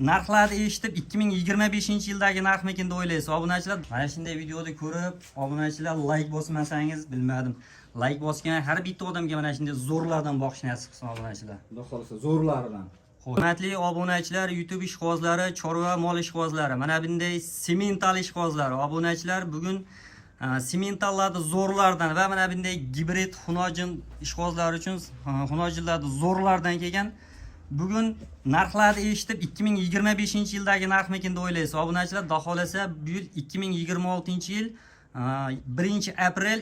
Narxlarni eshitib 2025-yildagi narxmikin deb o'ylaysiz obunachilar. Mana shunday videoni ko'rib, obunachilar like bosmasangiz bilmadim. Like bosgan har bitta odamga mana shunday zo'rlardan boqish nasib qilsin obunachilar. Xudo xolasa zo'rlaridan. Hurmatli obunachilar, YouTube ishqibozlari, chorva mol ishqibozlari, mana bunday semental ishqibozlari, obunachilar bugun sementallarni zo'rlardan va mana bunday gibrid xunojin ishqibozlar uchun xunojinlarni zo'rlardan kelgan. Bugun narxlarni eshitib 2025-yildagi narxmikin deb o'ylaysiz obunachilar. Xudo xolasa bu yil 2026-yil 1-aprel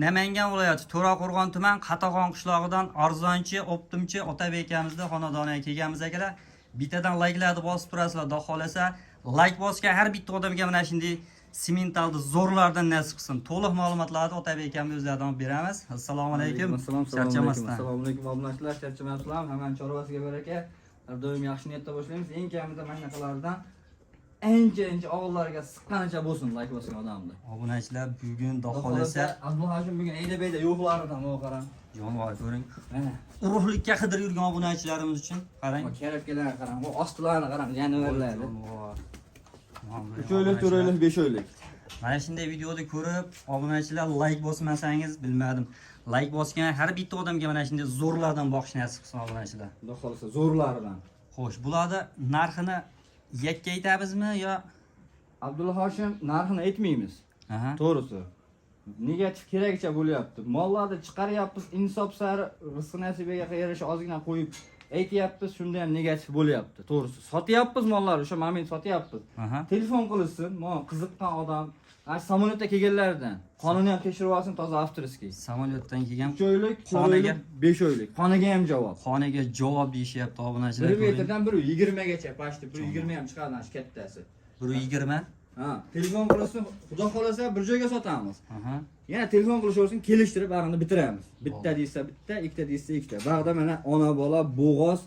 Namangan viloyati To'raqo'rg'on tuman Qatag'on qishlog'idan arzonchi, optimchi Otabek akamizda xonadoniga kelganmiz akalar. Bittadan like'larni bosib turasizlar. Xudo xolasa like bosgan har bitta odamga mana shunday sementalni zo'rlardan nasib qilsin. To'liq ma'lumotlarni Otabek akamga o'zlaridan olib beramiz. Assalomu alaykum. Charchamasdan. Assalomu alaykum obunachilar, charchamasizlar. Hamma chorvasiga baraka. Har doim yaxshi niyatda boshlaymiz. Eng kamida mana shunaqalardan ancha og'illarga siqqanicha bo'lsin like bosgan odamni. Obunachilar bugun Xudo xolasa Abduhashim bugun ayda bayda yo'qlaridan qarang. Jonivor ko'ring. Mana Urug'likka qidirib yurgan obunachilarimiz uchun qarang. kelib kelgan qarang. Bu ostilarni qarang, jonivorlarni. Jonivor. 3 oylik, 4 oylik, 5 oylik. Mana shunday videoni ko'rib, obunachilar like bosmasangiz bilmadim. Like bosgan har bitta odamga mana shunday zo'rlardan boqish nasib qilsin obunachilar. Xudo xolasa zo'rlaridan. Xo'sh, bularni narxini yakka aytamizmi yo Abdulla Hoshim narxini aytmaymiz. Aha. To'g'risi. Negativ kerakcha bo'lyapti. Mollarni chiqaryapmiz, insof sari rizq nasibiga yarasha ozgina qo'yib aytyapmiz, shunda ham negativ bo'lyapti. To'g'risi. Sotyapmiz mollarni, o'sha moment sotyapmiz. Aha. Telefon qilsin, men qiziqqan odam, samolyotda kelganlardan qonuni ham tekshirib olsin, toza avtoriskiy. Samolyotdan kelgan 3 oylik, xonaga 5 oylik. Xonaga ham javob. xonaga javob deyishyapti obunachilar. 1 metrdan 1.20 gacha, pashti 1.20 ham chiqadi ana kattasi. 120. Ha, telefon qilsin, xudo xolasa bir joyga sotamiz. Aha. Yana telefon qilishaversin, kelishtirib bag'ini bitiramiz. Bitta deysa bitta, ikkita deysa ikkita. Bag'da mana ona bola bo'g'oz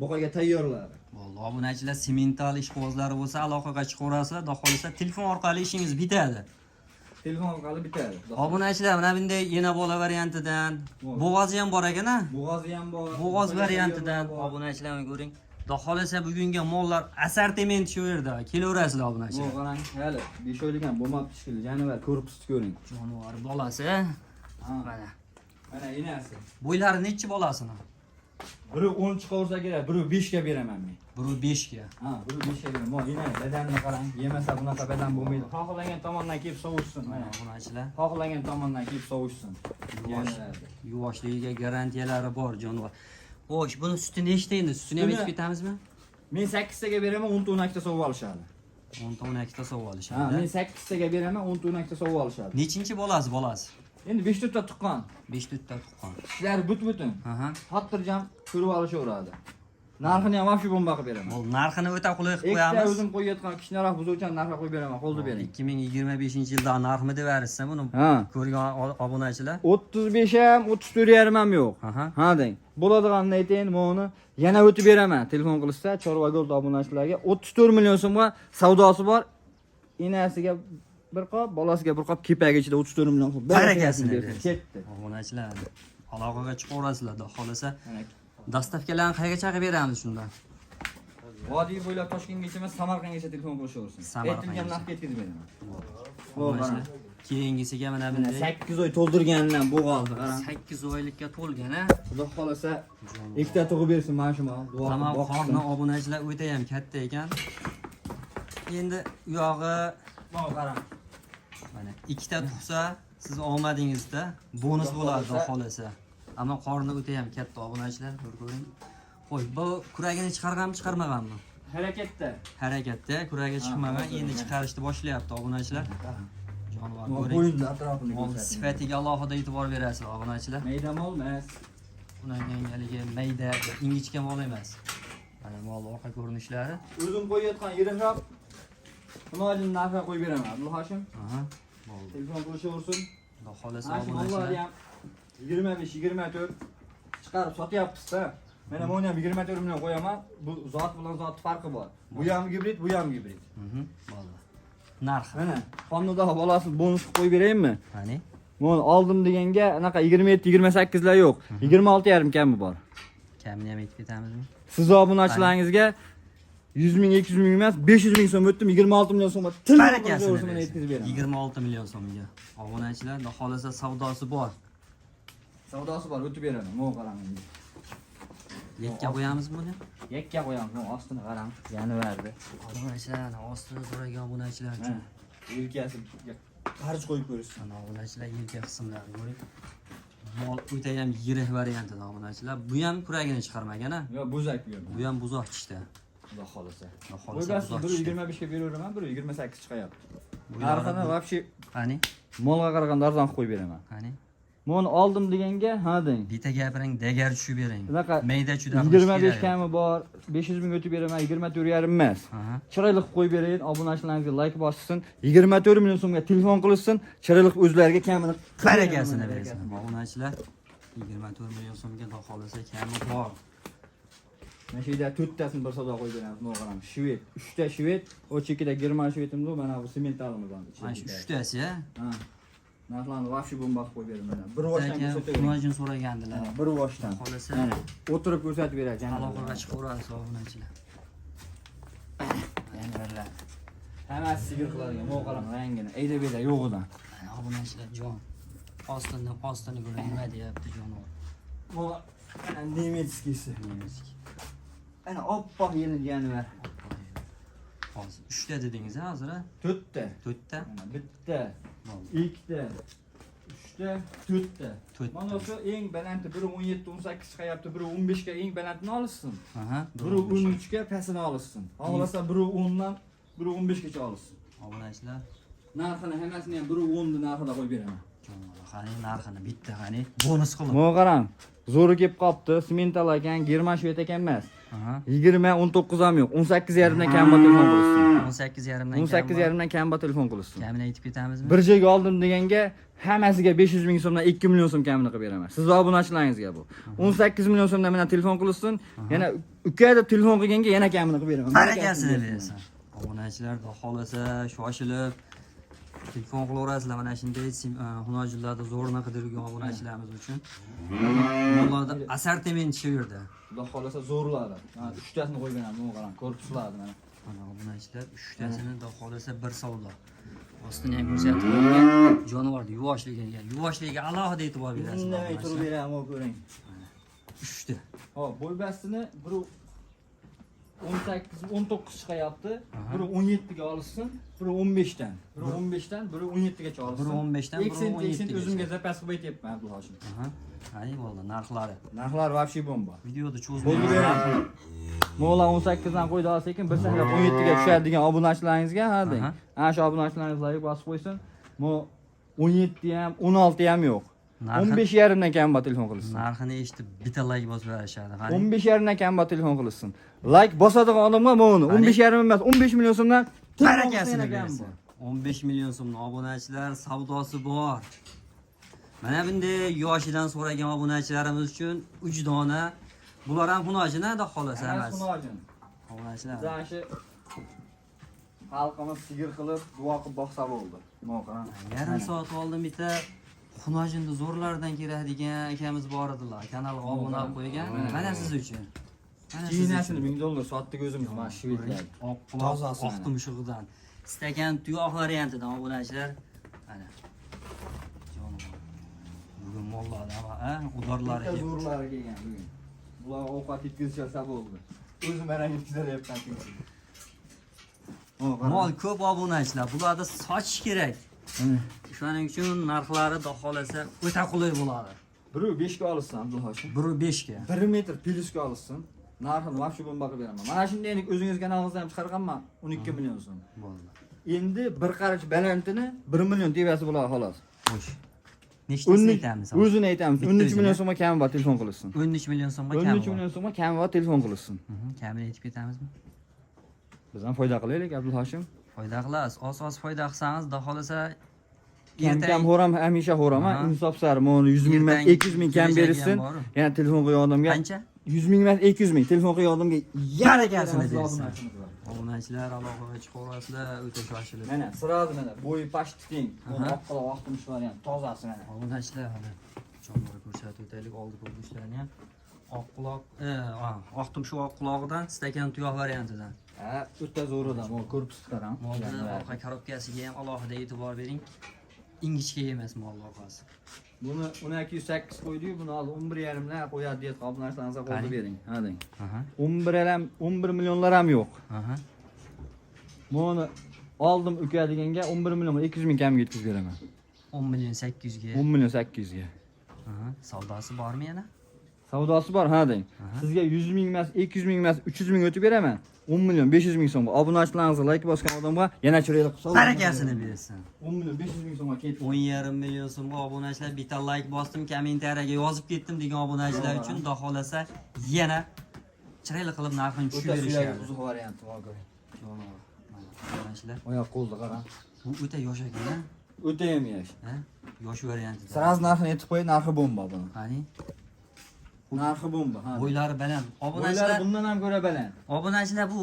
buqaga tayyorladi. Valloh obunachilar semental ishqibozlari bo'lsa aloqaga chiqaverasizlar, xudo xolasa telefon orqali ishingiz bitadi. Telefon orqali bitadi. Obunachilar mana bunday ena bola variantidan, bo'g'ozi ham bor ekan-a? Bo'g'ozi ham bor. Bo'g'oz variantidan obunachilarni ko'ring. Xudo xolasa bugungi mollar assortiment shu yerda. Kelaverasizlar obunachilar. Bu qarang, hali 5 oylik ham bo'lmabdi shekilli. Jonivar korpusni ko'ring. Jonivor bolasi. Ha, Mana. mana enasi. Bo'ylari nechi bolasini? Biri 10 chiqaversa kerak, biri 5 ga beraman men. Biri 5 ga. Ha, biri 5 ga beraman. Mo, ena badanni qarang. Yemasa bunaqa badan bo'lmaydi. Xohlagan tomondan kelib sovushsin, mana. Obunachilar Xohlagan tomondan kelib sovushsin. yuvvoshligiga garantiyalari bor jonivor. Xo'sh, buni suti nechta endi? Sutini ham aytib ketamizmi? Men 8 taga beraman, 10 ta 12 ta sovib olishadi. 10 ta 12 ta sovib Ha, olishadi. men 8 taga beraman, 10 ta 12 ta sovib olishadi. Nechinchi bolasi? Endi 5 ta tuqqan. 5 ta tuqqan. Ishlari but-butun. Aha. Xotirjam ko'rib olishaveradi. Narxini ham vobshe bomba qilib beraman. Bu narxini o'ta qulay qilib Ikkita qo'yamiz. o'zim qo'yayotgan kichkinaroq buzuvchan narxga qo'yib beraman, qo'lda bering. 2025-yilda narxmi deb berisizsa buni Ha. ko'rgan obunachilar. 35 ham, 34,5 ham yo'q. Aha. Ha deng. Bo'ladiganini aytayin, buni yana o'tib beraman. Telefon qilishsa, Chorva Gold obunachilarga 34 million so'mga savdosi bor. Enasiga bir qop, bolasiga bir qop kepagi ichida 34 million so'm. Barakasini bersin. Ketdi. Obunachilar aloqaga chiqaverasizlar, xohlasa dastavkalarni qayergacha qilib beramiz shundan. Vodiy bo'ylab Toshkentgacha emas, Samarqandgacha telefon qilishaversin. Aytilgan narxga yetkazib beraman. Obunachilar keyingisiga mana bunday 8 oy to'ldirganidan bo'g'oldi, qarang. 8 oylikka to'lgan-a. Xudo xolasa ikkita tug'ib bersin mana shu mal. Tamam, qorni obunachilar o'ta ham katta ekan. Endi u yog'i qarang. mana ikkita tug'sa, siz omadingizda bonus bo'ladi, xudo xolasa. Ammo qorni o'ta ham katta obunachilar, ko'ring. Xo'sh, bu kuragini chiqarmaganmi? Harakatda. Harakatda, kuragi chiqmagan, endi chiqarishni boshlayapti obunachilar. Jonivor ko'ring. Bo'yinni atrofini Mol ko'rsatdim. sifatiga alohida e'tibor berasizlar obunachilar. Mayda mol emas. Bunaqangaligi mayda, ingichka mol emas. Mana mol orqa ko'rinishlari. O'zim qo'yayotgan yiriroq xunojin narxga qo'yib beraman. Abdulla Hoshim. Aha. Bo'ldi. Telefon qilishaversin. Xudo xolasa Mana shu obunachilar. mollarni ham 25-24 chiqarib sotyapmiz-da. Mana buni ham 24 million qo'yaman. Bu zot bilan zot farqi bor. Bu ham gibrid, bu ham gibrid. Bo'ldi. Narxi. Mana qonunda bolasi bonus qo'yib beraymi? Qani? Men oldim deganga anaqa 27-28 lar yo'q. 26,5 kami bor. Kamini ham aytib ketamizmi? Siz obunachilaringizga 100 ming, 200 ming emas, 500 ming so'm o'tdim, 26 million so'mga Barakasini o'zimni yetkazib beraman. 26 million so'mga. Obunachilar, xudo xolasa savdosi bor. Savdosi bor, o'tib beraman. Mo qarang endi. Yakka qo'yamiz buni. Yakka qo'yamiz, mo ostini qarang. Yana verdi. Obunachilar, ostini so'ragan obunachilar Ha, uchun. yelkasi qarz qo'yib ko'rishsin. Mana obunachilar yelka qismlari ko'ring. Mol o'ta ham yirik variantida obunachilar. Bu ham kuragini chiqarmagan-a. Yo, bo'zak bu yerda. Bu ham buzoq tishda. Xudo xolasa. Xudo xolasa Bo'gasi buzoq 1.25 ga beraveraman, 1.28 chiqayapti. Bu Narxini yoqda- вообще Qani? molga qaraganda arzon qo'yib beraman. Qani? Buni oldim deganga, ha deng. Bitta gapiring, degar tushib bering. Bunaqa Mayda chuda 25 kami bor, 500 ming o'tib beraman, 24.5 emas. Aha. Chiroyli qilib qo'yib berayin, obunachilaringizga like bossin, 24 million so'mga telefon qilishsin, chiroyli o'zlariga kamini Barakasini bersin. Obunachilar 24 million so'mga xudo xolasa kami bor. Mana shu yerda 4 tasini bir savdo qo'yib beramiz, mana qarang. Shved, 3 ta shved, o chekida german shvedimiz, mana bu sementalimiz bor. Mana shu 3 tasi, ha. Ha. Narxlarni вообще bomba qilib qo'yib beraman. Bir voshdan ko'rsatib Kunojin so'ragandilar. bir voshdan. Xolasa Mana o'tirib ko'rsatib beradi. aloqaga chiqaverasiz obunachilar. Yana birlar. Hammasi sigir qiladigan, mana qarang rangini, ayda beda yo'g'idan. Mana obunachilar jon. Ostini ko'ring, nima deyapti jonivor. Mana ana nemetskisi. Ana oppoq yenilgani bor. Hozir 3 ta dedingiz hozir, ha? 4 ta. 4 ta. Mana bitta, Bo'ldi. 2 ta, 3 ta, 4 ta. To'rt ta. Mana shu eng balanti biri 17, 18 chiqayapti, biri 15 ga eng balandini olishsin. Aha. Biri 13 ga pasini olishsin. Xohlasa biri 10 dan biri 15 gacha olishsin. Obunachilar Narxini hammasini ham biri 10 dan narxida qo'yib beraman. jonivor, qani narxini bitta qani bonus qilib. Mana qarang, zo'ri kelib qopti, semental ekan, german shved ekan emas. Aha. 20, 19 ham yo'q, 18,5 dan kam telefon qilishsin. 18,5 dan 18,5 dan kam telefon qilishsin. kamini aytib ketamizmi? Bir joyga oldim deganga hammasiga 500 ming so'mdan 2 million so'm kamini qilib beraman. Siz obunachilaringizga bu. 18 million so'mdan meni telefon qilishsin, yana ukada telefon qilganga yana kamini qilib beraman. Barakasini bersin. Obunachilar xudo xolasa shoshilib telefon qilaverasizlar. Mana shunday hunojillarda zo'rni qidirgan obunachilarimiz uchun. Ularda assortiment shu yerda. Xudo xolasa zo'rladi. Mana 3 tasini qo'yib beraman, mana qarang, ko'rib chiqadi mana. Mana obunachilar 3 tasini xudo xolasa bir savdo. Ostini ham ko'rsatib qo'ygan. Jonivorni yuvvoshligiga alohida e'tibor berasiz. Indamay turib beraman, ko'ring. 3 ta. Hop, bo'ybasini biri 18, 19 chiqayapti. Aha. Biri 17 ga olishsin, biri 15 dan. Biri 15 dan, biri 17 gacha olishsin. Biri 15 dan, biri 17 gacha. o'zimga zapas qilib aytyapman, Abdulhoshim. Aha. Qani bo'ldi narxlari. Narxlar вообще bomba. Videoda Bo'ldi cho'zmayman. beraman. Mo'la 18 dan qo'ydi sekin, bir sakrab 17 ga tushadi degan obunachilaringizga, ha deng. Aha. Ana shu obunachilaringiz like bosib qo'ysin. Mo 17 ham, 16 ham yo'q. Narxi- 15,5 dan kam telefon qilsin. Narxini eshitib bitta like bosib berishadi. Qani. 15,5 dan kam telefon qilsin. Like bosadigan odamga mana 15,5 emas, 15 million so'mdan Barakasini bersin. 15 million so'mning obunachilar savdosi bor. Mana bunday yoshidan so'ragan obunachilarimiz uchun 3 dona. Bular ham hunojina da xolasa emas. Obunachilar. Zashi xalqimiz sigir qilib, duo qilib boqsa bo'ldi. Mana qarang. Yarim soat oldin bitta hunojinda zo'rlardan keladigan akamiz bor edilar. Kanalga obuna bo'lib qo'ygan. Mana siz uchun. Mana siz Jinasini uchun. $1000 sotdik o'zimiz mana shu yerda. Oq Tozasi oq tumshug'idan. Istagan tuyoq variantidan obunachilar. Mana. Jonivor. Bugun mollarda ha, udorlari kelib. Zo'rlari kelgan bugun. Bular ovqat yetkazishsa bo'ldi. O'zim mana yetkazyapman. Mol ko'p obunachilar. Bularni sochish kerak. Shuning uchun narxlari xudo xolasa o'ta qulay bo'ladi. Biri 5 ga olishsin Abdulhoshim. Biri 5 ga. 1 metr plyusga olishsin. Narxini вообще bomba qilib beraman. Mana shunday o'zingiz kanalingizdan ham chiqarganman 12 million so'm. Bo'ldi. Endi bir qarich balandini 1 million tebasi bo'ladi xolos. Xo'sh. Nechtasini aytamiz? O'zini aytamiz. Bitta 13 o'zini. million so'mga kami bor telefon qilishsin. 13 million so'mga 13 kam. million so'mga kami bor telefon qilishsin. Kamini aytib ketamizmi? Biz ham foyda qilaylik Abdulhoshim. Foyda qilasiz. Oz foyda qilsangiz, xudo xolasa Kam ho'ram hamisha ho'raman. Aha. Insof sari mana 100 ming emas, 200 ming kam berilsin. Yana telefon qo'ygan odamga qancha? 100 ming emas, 200 ming telefon qo'ygan odamga Barakasini bersin. Obunachilar aloqaga chiqaverasizlar, o'ta shoshilib. Mana sirozı mana bo'yi pashti teng. Aha. Mana oqqala vaqtimiz bor ham tozasi mana. Obunachilar hali jonivor ko'rsatib o'taylik, oldi ko'rinishlarni ham. Oq quloq, oq tumshuq oq qulog'idan stakan tuyoq variantidan. Ha, o'ta zo'r odam, o korpusni qarang. Molni orqa korobkasiga ham alohida e'tibor bering. Ingichka emas mol orqasi. Buni 1208 qo'ydik, buni hozir 11,5 dan qo'yadi deb qolmasdan qo'yib bering. Ha deng. 11 millionlar ham yo'q. Buni oldim uka deganga 11 million 200 ming kamga yetkazib beraman. 10 million 800 ga. 10 million 800 ga. Savdosi bormi yana? Savdosi bor, ha deng. Sizga 100 ming emas, 200 ming emas, 300 ming o'tib beraman. 10 million 500 ming so'mga obunachilaringizni like bosgan odamga yana chiroyli savdo. Barakasini bersin. 10 million 500 ming so'mga ketdi. 10,5 million so'mga obunachilar bitta like bosdim, kommentariyaga yozib ketdim degan obunachilar uchun xudo xolasa yana chiroyli qilib narxini tushirib berishadi. Buzuq varianti bor. Obunachilar, Oyoq qo'lni qarang. bu o'ta yosh ekan, O'ta ham yosh. ha? Yosh variantida. Sraz narxini aytib qo'y, narxi bomba buni. Qani? Narxi bomba, ha. Bo'ylari baland. Obunachilar bundan ham ko'ra baland. Obunachilar bu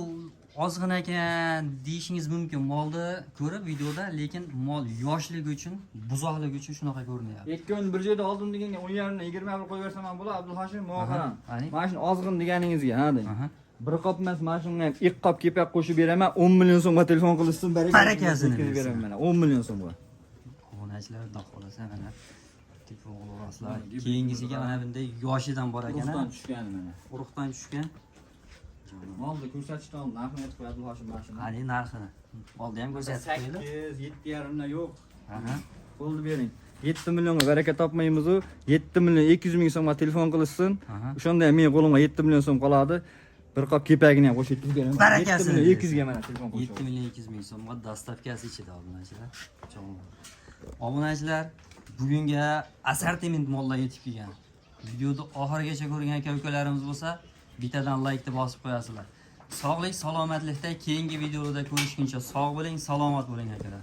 ozg'in ekan deyishingiz mumkin molni ko'rib videoda, lekin mol yoshligi uchun, buzoqligi uchun shunaqa ko'rinyapti. Ikki kun bir joyda oldim deganga 10 yarimdan 20 bir qo'yib bersam ham bo'ladi, Abdulhashim, menga qarang. Qani? Mana shuni ozg'in deganingizga, ha deng. Bir qop emas, mana shunga ham 2 qop kepak qo'shib beraman, 10 million so'mga telefon qilishsin, Barakasini yetkazib beraman mana, 10 million so'mga. Obunachilar xudo xolasa mana telefon olasizlar. Keyingisiga mana bunday yoshidan bor ekan. Urug'dan tushgan mana. Urug'dan tushgan. Molni ko'rsatishdan oldin narxini aytib qo'y, Abdulhashim mana shuni. Qani narxini? Oldi ham ko'rsatib qo'ydi. 8, 7,5 dan yo'q. Aha. Qo'lni bering. 7 millionga baraka topmaymiz-ku. 7 million 200 ming so'mga telefon qilishsin. O'shanda ham men qo'limga 7 million so'm qoladi. Bir qop kepagini ham qo'shib yetkazib beraman. Barakasini 7 million 200 ga mana telefon qo'shib. 7 million 200 ming so'mga dastavkasi ichida obunachilar. Obunachilar bugunga assortiment mollar yetib kelgan. Videoni oxirigacha ko'rgan aka-ukalarimiz bo'lsa, bittadan like deb bosib qo'yasizlar. Sog'lik, salomatlikda keyingi videoda ko'rishguncha sog' bo'ling, salomat bo'ling akalar.